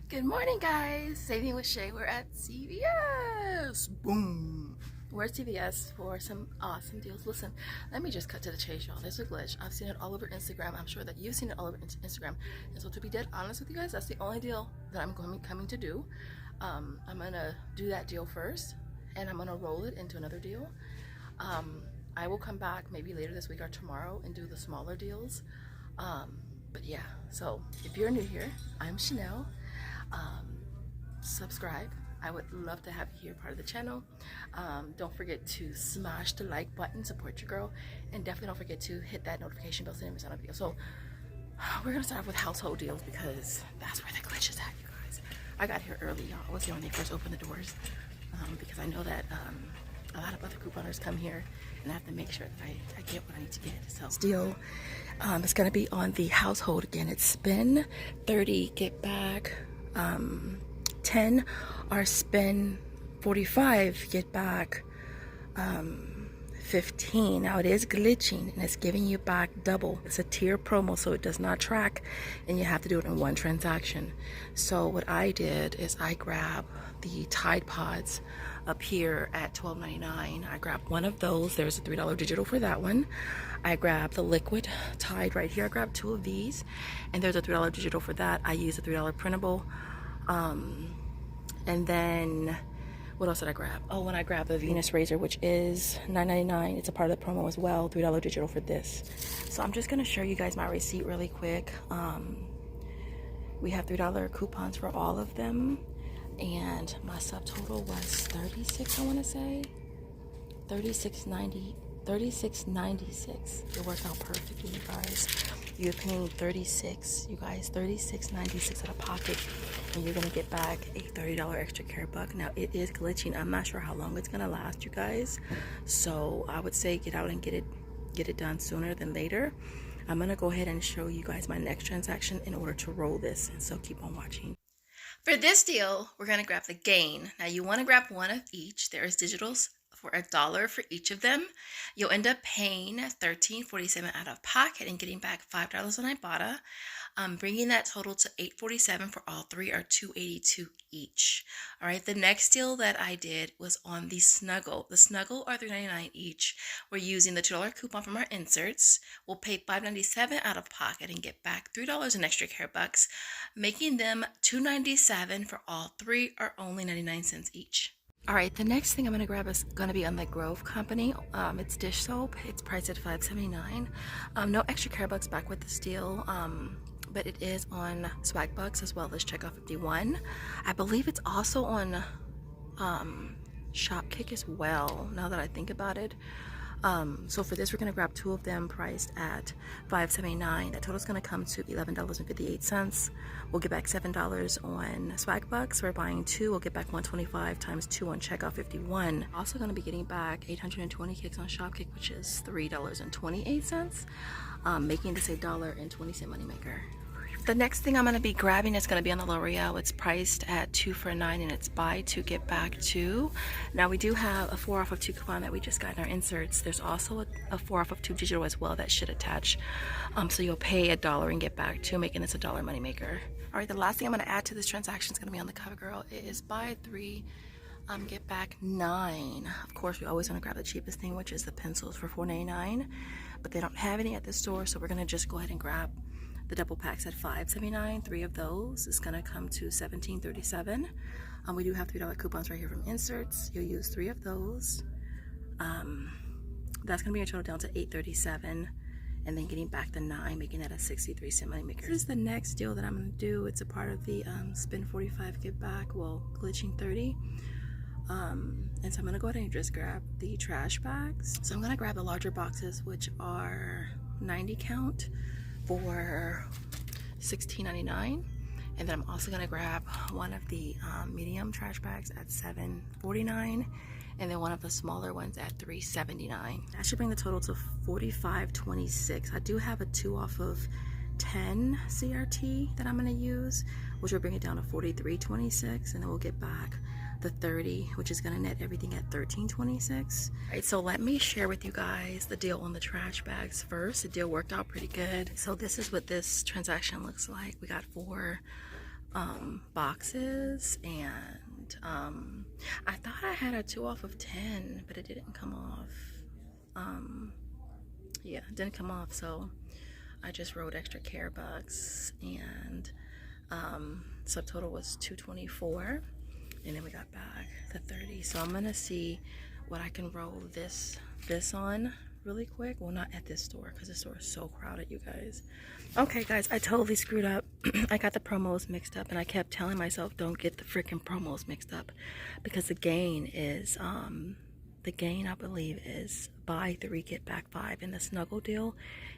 Good morning, guys. Saving with Shay. We're at CVS. Boom. We're at CVS for some awesome deals. Listen, let me just cut to the chase, y'all. There's a glitch. I've seen it all over Instagram. I'm sure that you've seen it all over Instagram. And so, to be dead honest with you guys, that's the only deal that I'm coming to do. I'm gonna do that deal first, and I'm gonna roll it into another deal. I will come back maybe later this week or tomorrow and do the smaller deals. But yeah, so if you're new here, I'm Chanel. Subscribe. I would love to have you here, part of the channel. Don't forget to smash the like button, support your girl, and definitely don't forget to hit that notification bell so you never miss a video. So we're gonna start off with household deals because that's where the glitch is at, you guys. I got here early, y'all. I was here when they first opened the doors because I know that a lot of other couponers come here, and I have to make sure that I get what I need to get. So this deal it's gonna be on the household again. It's spend 30, get back 10, or spend 45, get back 15. Now it is glitching and it's giving you back double. It's a tier promo, so it does not track and you have to do it in one transaction. So what I did is I grabbed the Tide Pods up here at $12.99. I grabbed one of those. There's a $3 digital for that one. I grabbed the liquid Tide right here. I grabbed two of these, and there's a $3 digital for that. I used a $3 printable. And then what else did I grab? Oh, when I grabbed the Venus razor, which is $9.99. It's a part of the promo as well. $3 digital for this. So I'm just gonna show you guys my receipt really quick. We have $3 coupons for all of them, and my subtotal was 36. I want to say 36.90, 36.96. It worked out perfectly, you guys. You're paying 36, you guys, 36.96 out of pocket, and you're gonna get back a $30 extra care buck. Now it is glitching. I'm not sure how long it's gonna last, you guys. So I would say get out and get it done sooner than later. I'm gonna go ahead and show you guys my next transaction in order to roll this, and so keep on watching. For this deal, we're gonna grab the Gain. Now you want to grab one of each. There is digitals for $1 for each of them. You'll end up paying $13.47 out of pocket and getting back $5 on Ibotta, bringing that total to $8.47 for all three, or $2.82 each. All right, the next deal that I did was on the Snuggle. The Snuggle are $3.99 each. We're using the $2 coupon from our inserts. We'll pay $5.97 out of pocket and get back $3 in extra care bucks, making them $2.97 for all three, or only 99 cents each. All right, the next thing I'm gonna grab is gonna be on the Grove Company. It's dish soap. It's priced at $5.79. No extra care bucks back with this deal, but it is on Swagbucks as well as Checkout 51. I believe it's also on Shopkick as well, now that I think about it. So for this, we're gonna grab two of them priced at $5.79. That total is gonna come to $11.58. We'll get back $7 on Swagbucks. We're buying two, we'll get back $125 times 2 on Checkout 51. Also gonna be getting back 820 kicks on Shopkick, which is $3.28, making this a $1.20 moneymaker. The next thing I'm going to be grabbing is going to be on the L'Oreal. It's priced at 2 for $9, and it's buy 2 get back 2. Now we do have a 4 off of 2 coupon that we just got in our inserts. There's also a 4 off of 2 digital as well that should attach. So you'll pay $1 and get back 2, making this a $1 moneymaker. All right, the last thing I'm going to add to this transaction is going to be on the CoverGirl. It is buy 3, get back 9. Of course, we always want to grab the cheapest thing, which is the pencils for $4.99, but they don't have any at the store, so we're going to just go ahead and grab the double packs at $5.79. 3 of those is gonna come to $17.37. We do have $3 coupons right here from inserts. You'll use 3 of those. That's gonna be your total down to $8.37, and then getting back the 9, making that a 63-cent moneymaker. This is the next deal that I'm gonna do. It's a part of the spend 45, get back, well, glitching 30. And so I'm gonna go ahead and just grab the trash bags. So I'm gonna grab the larger boxes, which are 90 count, for $16.99, and then I'm also gonna grab one of the medium trash bags at $7.49, and then one of the smaller ones at $3.79. That should bring the total to $45.26. I do have a 2 off of 10 CRT that I'm gonna use, which will bring it down to $43.26, and then we'll get back the 30, which is gonna net everything at $13.26. All right, so let me share with you guys the deal on the trash bags first. The deal worked out pretty good. So this is what this transaction looks like. We got 4 boxes, and I thought I had a 2 off of 10, but it didn't come off. Yeah, it didn't come off, so I just wrote extra care bucks, and subtotal was 224, and then we got back the 30. So I'm gonna see what I can roll this on really quick. Well, not at this store because the store is so crowded, you guys. Okay guys, I totally screwed up. I got the promos mixed up, and I kept telling myself don't get the freaking promos mixed up, because the gain is I believe is buy 3 get back 5, and the snuggle deal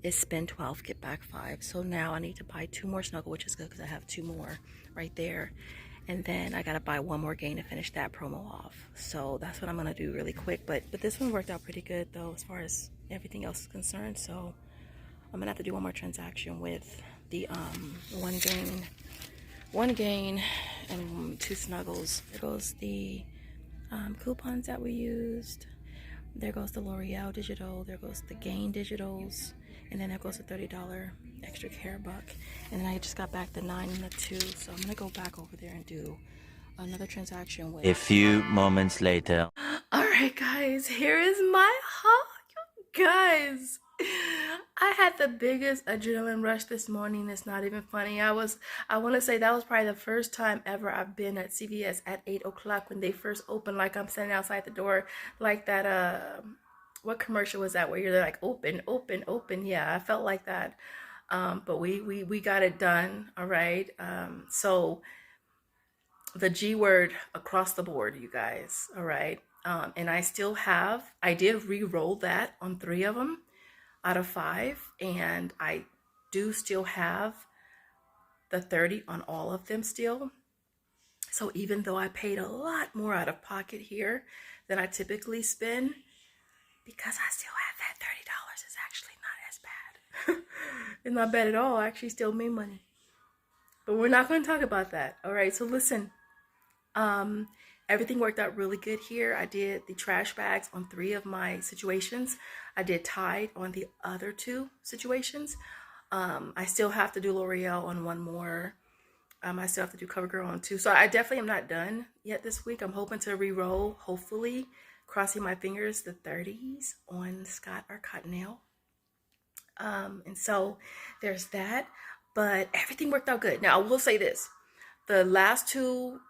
is spend 12 get back 5. So now I need to buy 2 more snuggle, which is good because I have 2 more right there, and then I gotta buy 1 more gain to finish that promo off. So that's what I'm gonna do really quick, but this one worked out pretty good though as far as everything else is concerned. So I'm gonna have to do 1 more transaction with the 1 gain and 2 snuggles. There goes the coupons that we used. There goes the L'Oreal digital. There goes the gain digitals, and then there goes the $30 extra care buck. And then I just got back the 9 and the 2, so I'm gonna go back over there and do another transaction with. A few moments later. All right, guys, here is my haul, you guys. I had the biggest adrenaline rush this morning. It's not even funny. I want to say that was probably the first time ever I've been at CVS at 8 o'clock when they first opened. Like, I'm standing outside the door, like that, what commercial was that where you're like, open, open, open? Yeah, I felt like that. But we got it done. All right. So the G word across the board, you guys. All right. And I did re-roll that on 3 of them out of 5, and I do still have the 30 on all of them still. So even though I paid a lot more out of pocket here than I typically spend, because I still have that $30, it's actually not as bad. It's not bad at all. I actually still made money. But we're not going to talk about that. All right, so listen. Everything worked out really good here. I did the trash bags on 3 of my situations. I did Tide on the other 2 situations. I still have to do L'Oreal on 1 more. I still have to do CoverGirl on 2. So I definitely am not done yet this week. I'm hoping to re-roll, hopefully, crossing my fingers, the 30s on Scott or Cottonelle. And so there's that. But everything worked out good. Now, I will say this. The last 2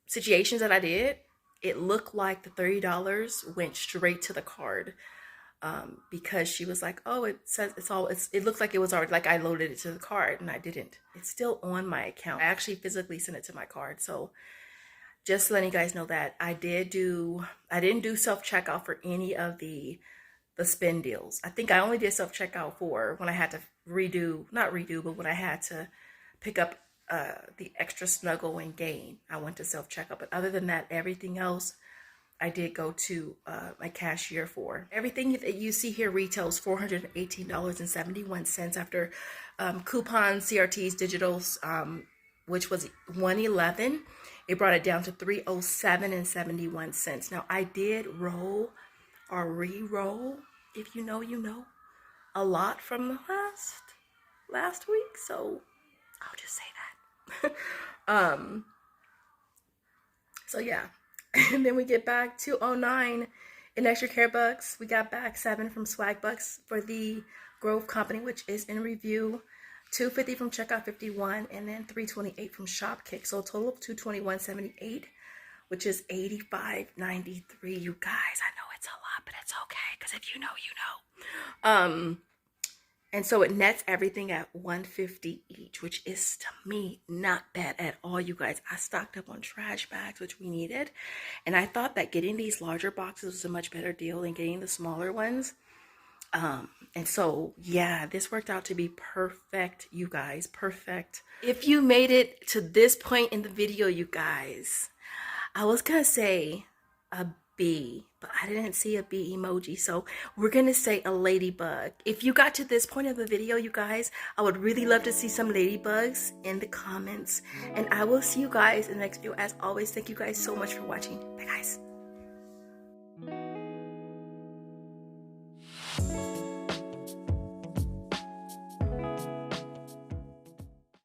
situations that I did, it looked like the $30 went straight to the card, because she was like, oh, it says it looks like it was already, like I loaded it to the card, and I didn't. It's still on my account. I actually physically sent it to my card. So just letting you guys know that I didn't do self-checkout for any of the spin deals. I think I only did self-checkout for when I had to but when I had to pick up the extra snuggle and gain. I went to self-checkout, but other than that, everything else I did go to my cashier for. Everything that you see here retails $418.71 after coupons, CRTs, digitals, which was $111. It brought it down to $307.71. Now I did roll or re-roll, if you know, you know, a lot from the last week, so I'll just say that. So yeah, and then we get back 209 in extra care bucks. We got back 7 from Swagbucks for the Grove Company, which is in review. 250 from Checkout 51, and then 328 from Shopkick. So a total of 221.78, which is 85.93. You guys, I know it's a lot, but it's okay, because if you know, you know. And so it nets everything at $150 each, which is, to me, not bad at all, you guys. I stocked up on trash bags, which we needed. And I thought that getting these larger boxes was a much better deal than getting the smaller ones. And so, yeah, this worked out to be perfect, you guys. Perfect. If you made it to this point in the video, you guys, I was going to say a B, but I didn't see a B emoji, so we're gonna say a ladybug. If you got to this point of the video, you guys, I would really love to see some ladybugs in the comments, and I will see you guys in the next video. As always, thank you guys so much for watching. Bye guys.